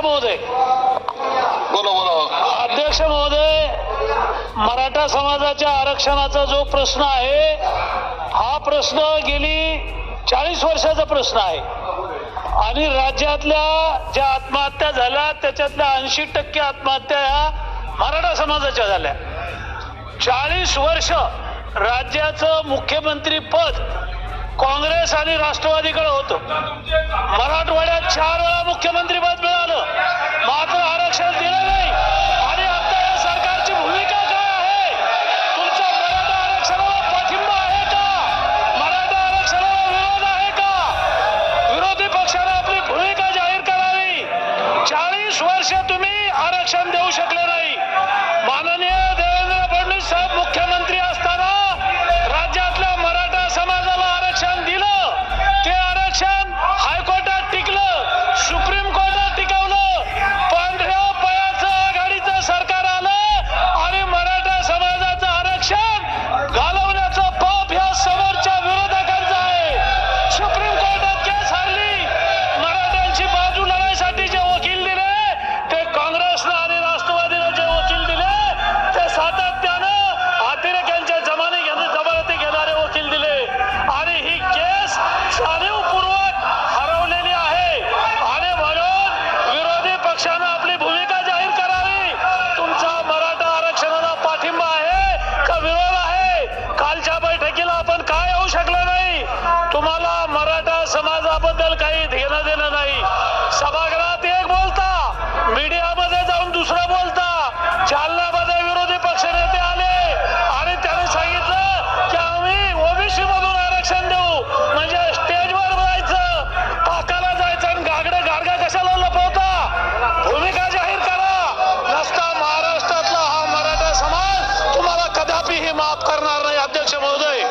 महोदय, बोला बोला. अध्यक्ष महोदय, मराठा समाजाच्या आरक्षणाचा जो प्रश्न आहे हा प्रश्न गेली 40 वर्षाचा प्रश्न आहे आणि राज्यातल्या ज्या आत्महत्या झाल्या त्याच्यातल्या 80% आत्महत्या ह्या मराठा समाजाच्या झाल्या. 40 वर्ष राज्याचं मुख्यमंत्री पद काँग्रेस आणि राष्ट्रवादीकडे होतं. मराठवाड्यात 4 वेळा मुख्यमंत्री पद मिळालं, मात्र आरक्षण दिलं नाही. आणि आता या सरकारची भूमिका काय आहे? तुमचा मराठा आरक्षणाला पाठिंबा आहे का? मराठा आरक्षणाला विरोध आहे का? विरोधी पक्षाने आपली भूमिका जाहीर करावी. 40 वर्ष तुम्ही आरक्षण देऊ शकले नाही. माननीय देवेंद्र फडणवीस साहेब मुख्यमंत्री असताना राज्यातल्या मराठा समाजाला आरक्षण दिलं. ते आरक्षण हायकोर्टात टिकलं, सुप्रीम कोर्टात टिकवलं. पांढऱ्या पयाचं आघाडीचं सरकार आलं आणि मराठा समाजाचं आरक्षण घालवण्याचं पाप ह्या समोरच्या विरोधकांचं आहे. सुप्रीम कोर्टात केस हरली. मराठ्यांची बाजू लढायसाठी जे वकील दिले ते काँग्रेसनं आणि राष्ट्रवादीनं जे वकील दिले ते सातत्यानं अतिरेक्यांच्या जमानती घेणारे वकील दिले आणि ही केस जाणीवपूर्वक हरवलेली आहे. आणि म्हणून विरोधी पक्षानं आपली भूमिका जाहीर करावी. तुमचा मराठा आरक्षणाला पाठिंबा आहे का विरोध आहे? कालच्या बैठकीला आपण काय येऊ शकलो नाही? तुम्हाला मराठा समाजाबद्दल काही घेणं देणं नाही. सभागृहात एक बोलता, मीडियामध्ये जाऊन दुसरं बोलता. जालन्यामध्ये विरोधी पक्षनेते आले आणि त्यांनी सांगितलं की आम्ही ओबीसी मधून आरक्षण देऊ. म्हणजे स्टेजवर जायचं, टाकाला जायचं आणि गाडगा कशाला लपवता? भूमिका जाहीर करा. नसता महाराष्ट्रातला हा मराठा समाज तुम्हाला कदापिही माफ करणार नाही. अध्यक्ष महोदय,